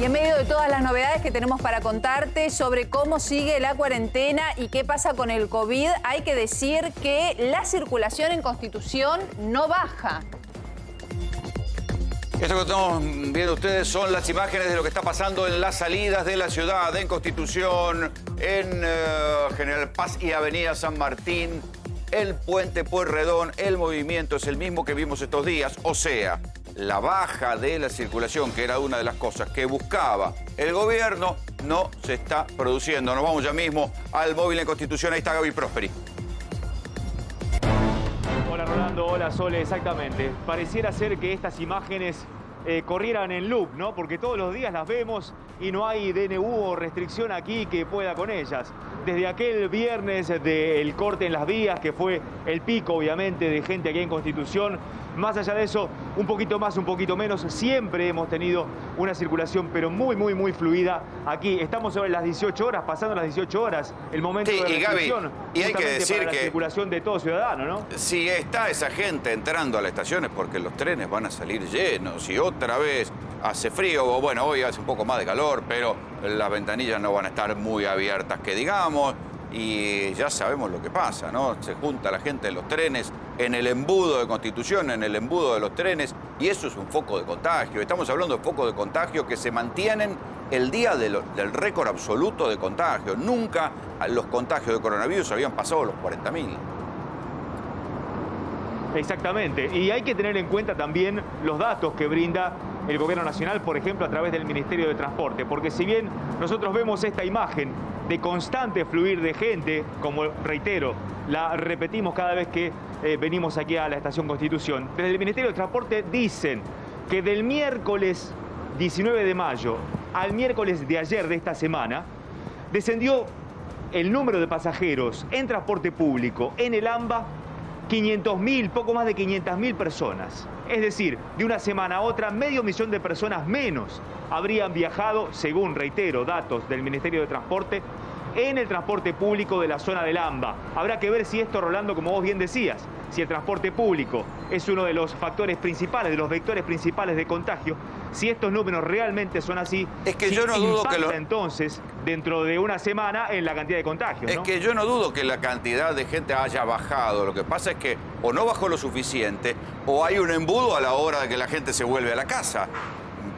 Y en medio de todas las novedades que tenemos para contarte sobre cómo sigue la cuarentena y qué pasa con el COVID, hay que decir que la circulación en Constitución no baja. Esto que estamos viendo ustedes son las imágenes de lo que está pasando en las salidas de la ciudad, en Constitución, en General Paz y Avenida San Martín, el puente Pueyrredón. El movimiento es el mismo que vimos estos días, o sea, la baja de la circulación, que era una de las cosas que buscaba el gobierno, no se está produciendo. Nos vamos ya mismo al móvil en Constitución. Ahí está Gaby Prosperi. Hola Rolando, hola Sole, exactamente. Pareciera ser que estas imágenes corrieran en loop, ¿no? Porque todos los días las vemos y no hay DNU o restricción aquí que pueda con ellas. Desde aquel viernes del corte en las vías, que fue el pico, obviamente, de gente aquí en Constitución, más allá de eso, un poquito más, un poquito menos, siempre hemos tenido una circulación, pero muy fluida aquí. Estamos sobre las 18 horas, pasando las 18 horas, el momento de restricción. Gaby, y hay que decir para que la circulación de todo ciudadano, ¿no? Si está esa gente entrando a las estaciones porque los trenes van a salir llenos y otra vez hace frío, o bueno, hoy hace un poco más de calor, pero las ventanillas no van a estar muy abiertas, que digamos, y ya sabemos lo que pasa, ¿no? Se junta la gente en los trenes, en el embudo de Constitución, en el embudo de los trenes, y eso es un foco de contagio. Estamos hablando de focos de contagio que se mantienen el día del récord absoluto de contagio. Nunca los contagios de coronavirus habían pasado los 40.000. Exactamente, y hay que tener en cuenta también los datos que brinda el Gobierno Nacional, por ejemplo, a través del Ministerio de Transporte, porque si bien nosotros vemos esta imagen de constante fluir de gente, como reitero, la repetimos cada vez que venimos aquí a la Estación Constitución, desde el Ministerio de Transporte dicen que del miércoles 19 de mayo al miércoles de ayer de esta semana, descendió el número de pasajeros en transporte público en el AMBA 500.000, poco más de 500.000 personas. Es decir, de una semana a otra, 500.000 de personas menos habrían viajado, según, reitero, datos del Ministerio de Transporte, en el transporte público de la zona del AMBA. Habrá que ver si esto, Rolando, como vos bien decías, si el transporte público es uno de los factores principales, de los vectores principales de contagio, si estos números realmente son así, es que yo no dudo que entonces, dentro de una semana, en la cantidad de contagios, ¿no? Es que yo no dudo que la cantidad de gente haya bajado. Lo que pasa es que o no bajó lo suficiente o hay un embudo a la hora de que la gente se vuelve a la casa.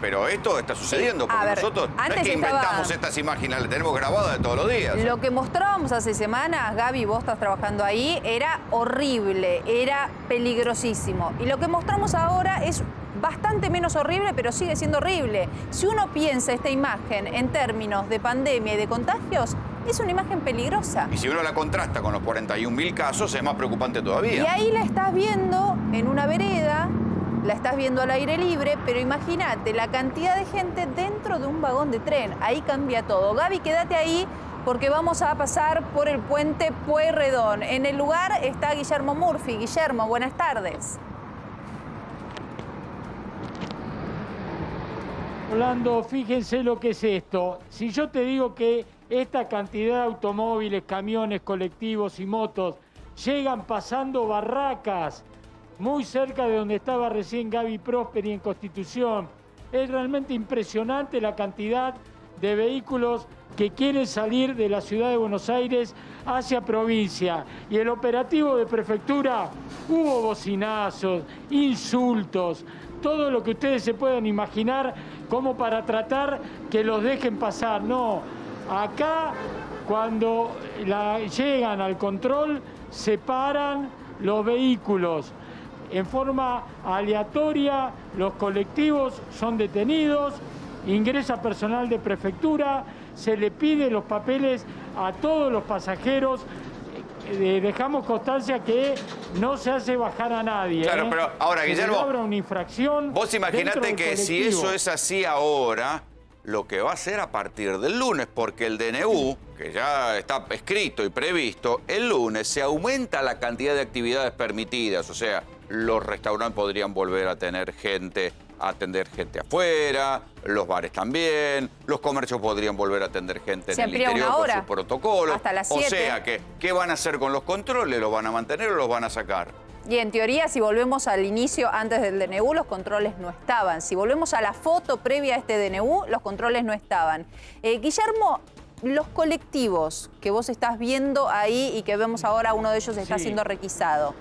Pero esto está sucediendo, porque nosotros no es que inventamos estas imágenes, las tenemos grabadas de todos los días. Lo que mostrábamos hace semanas, Gaby, vos estás trabajando ahí, era horrible, era peligrosísimo. Y lo que mostramos ahora es bastante menos horrible, pero sigue siendo horrible. Si uno piensa esta imagen en términos de pandemia y de contagios, es una imagen peligrosa. Y si uno la contrasta con los 41.000 casos, es más preocupante todavía. Y ahí la estás viendo en una vereda, la estás viendo al aire libre, pero imagínate la cantidad de gente dentro de un vagón de tren. Ahí cambia todo. Gaby, quédate ahí porque vamos a pasar por el puente Pueyrredón. En el lugar está Guillermo Murphy. Guillermo, buenas tardes. Rolando, fíjense lo que es esto. Si yo te digo que esta cantidad de automóviles, camiones, colectivos y motos llegan pasando barracas muy cerca de donde estaba recién Gaby Prosperi en Constitución, es realmente impresionante la cantidad de vehículos que quieren salir de la ciudad de Buenos Aires hacia provincia. Y el operativo de prefectura, hubo bocinazos, insultos, todo lo que ustedes se puedan imaginar como para tratar que los dejen pasar. No, acá cuando llegan al control se paran los vehículos. En forma aleatoria, los colectivos son detenidos, ingresa personal de prefectura, se le pide los papeles a todos los pasajeros. Dejamos constancia que no se hace bajar a nadie. Claro, pero ahora, Guillermo, se logra una infracción. Vos imaginate que si eso es así ahora, lo que va a ser a partir del lunes, porque el DNU, que ya está escrito y previsto, el lunes se aumenta la cantidad de actividades permitidas. O sea, los restaurantes podrían volver a tener gente, a atender gente afuera, los bares también, los comercios podrían volver a atender gente en el interior con sus protocolos. Hasta las 7. O sea, ¿qué van a hacer con los controles? ¿Los van a mantener o los van a sacar? Y en teoría, si volvemos al inicio, antes del DNU, los controles no estaban. Si volvemos a la foto previa a este DNU, los controles no estaban. Guillermo, los colectivos que vos estás viendo ahí y que vemos ahora, uno de ellos está siendo requisado,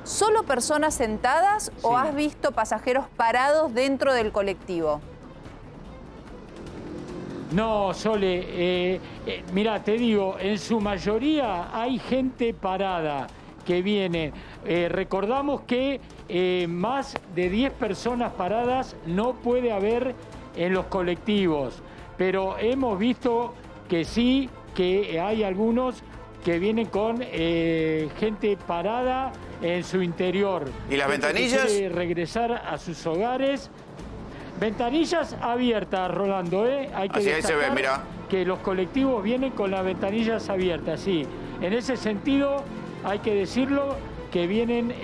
¿solo personas sentadas o has visto pasajeros parados dentro del colectivo? No, Sole, mira, te digo, en su mayoría hay gente parada que viene. Recordamos que más de 10 personas paradas no puede haber en los colectivos, pero hemos visto que sí, que hay algunos que vienen con gente parada en su interior. ¿Y las ventanillas? Que quiere regresar a sus hogares. Ventanillas abiertas, Rolando, ¿eh? Hay que así ahí se ve, destacar mirá. que los colectivos vienen con las ventanillas abiertas, sí. En ese sentido, hay que decirlo, que vienen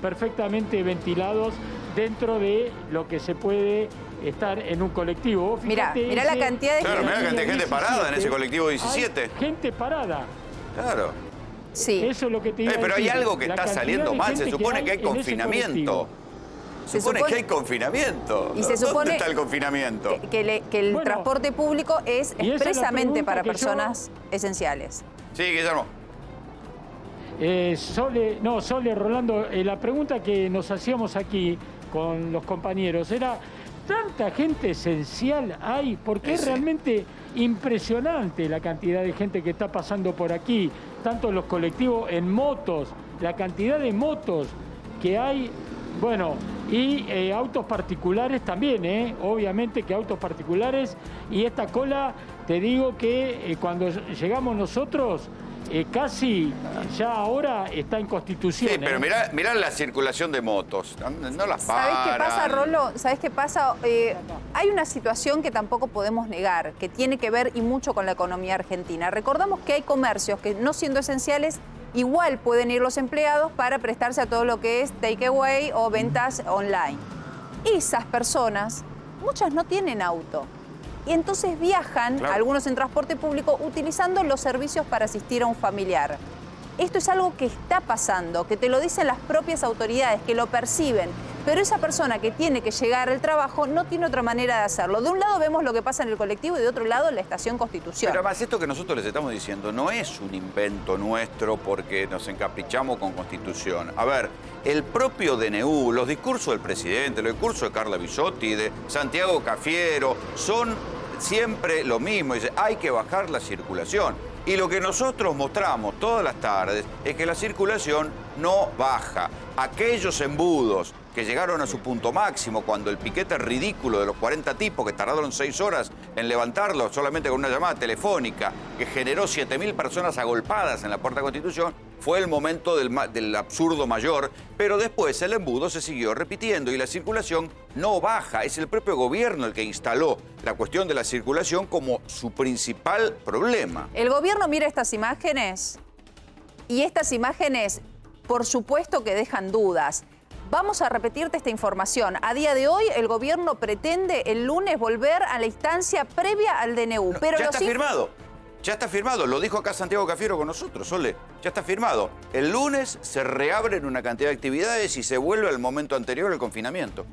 perfectamente ventilados dentro de lo que se puede estar en un colectivo. Mirá la cantidad de Claro, mirá la cantidad de gente parada en ese colectivo 17. Hay gente parada. Claro. Sí. Eso es lo que te iba a Pero hay decir. algo que La está cantidad saliendo de mal. gente Se supone que hay en ese confinamiento. colectivo. Se supone que hay confinamiento. Y se supone ¿Dónde está el confinamiento? que el Bueno, transporte público es y esa es la expresamente pregunta para que yo- personas esenciales. Sí, Guillermo. Sole, Rolando, la pregunta que nos hacíamos aquí con los compañeros era, ¿tanta gente esencial hay? Porque es Sí. realmente impresionante la cantidad de gente que está pasando por aquí, tanto en los colectivos, en motos, la cantidad de motos que hay, bueno, y autos particulares también, obviamente que autos particulares, y esta cola, te digo que cuando llegamos nosotros, casi ya ahora está en Constitución. Sí, pero mirá la circulación de motos. No las paran. ¿Sabés qué pasa, Rolo? ¿Sabés qué pasa? Hay una situación que tampoco podemos negar, que tiene que ver y mucho con la economía argentina. Recordamos que hay comercios que, no siendo esenciales, igual pueden ir los empleados para prestarse a todo lo que es takeaway o ventas online. Esas personas, muchas no tienen auto. Y entonces viajan, Claro. algunos en transporte público, utilizando los servicios para asistir a un familiar. Esto es algo que está pasando, que te lo dicen las propias autoridades, que lo perciben. Pero esa persona que tiene que llegar al trabajo no tiene otra manera de hacerlo. De un lado vemos lo que pasa en el colectivo y de otro lado en la estación Constitución. Pero además esto que nosotros les estamos diciendo no es un invento nuestro porque nos encaprichamos con Constitución. A ver, el propio DNU, los discursos del presidente, los discursos de Carla Bisotti, de Santiago Cafiero, son siempre lo mismo. Dice, hay que bajar la circulación. Y lo que nosotros mostramos todas las tardes es que la circulación no baja. Aquellos embudos que llegaron a su punto máximo cuando el piquete ridículo de los 40 tipos que tardaron 6 horas en levantarlo solamente con una llamada telefónica que generó 7.000 personas agolpadas en la Puerta de Constitución, fue el momento del absurdo mayor, pero después el embudo se siguió repitiendo y la circulación no baja. Es el propio gobierno el que instaló la cuestión de la circulación como su principal problema. El gobierno mira estas imágenes y estas imágenes, por supuesto que dejan dudas. Vamos a repetirte esta información. A día de hoy, el gobierno pretende el lunes volver a la instancia previa al DNU. No, pero ya está firmado. Ya está firmado. Lo dijo acá Santiago Cafiero con nosotros, Sole. Ya está firmado. El lunes se reabren una cantidad de actividades y se vuelve al momento anterior al confinamiento.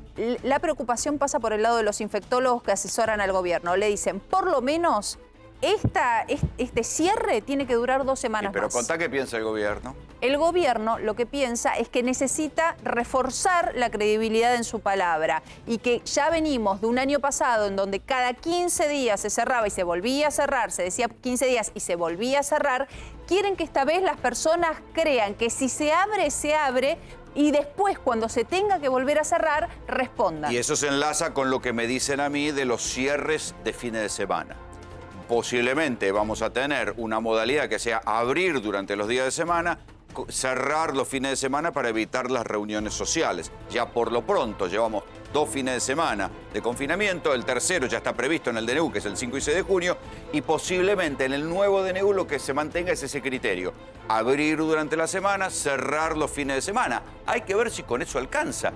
La preocupación pasa por el lado de los infectólogos que asesoran al gobierno. Le dicen, por lo menos, este cierre tiene que durar 2 semanas Pero más. contá qué piensa el gobierno. El gobierno lo que piensa es que necesita reforzar la credibilidad en su palabra y que ya venimos de un año pasado en donde cada 15 días se cerraba y se volvía a cerrar, se decía 15 días y se volvía a cerrar. Quieren que esta vez las personas crean que si se abre y después cuando se tenga que volver a cerrar, respondan. Y eso se enlaza con lo que me dicen a mí de los cierres de fines de semana. Posiblemente vamos a tener una modalidad que sea abrir durante los días de semana, cerrar los fines de semana para evitar las reuniones sociales. Ya por lo pronto llevamos 2 fines de semana de confinamiento, el tercero ya está previsto en el DNU, que es el 5 y 6 de junio, y posiblemente en el nuevo DNU lo que se mantenga es ese criterio. Abrir durante la semana, cerrar los fines de semana. Hay que ver si con eso alcanza.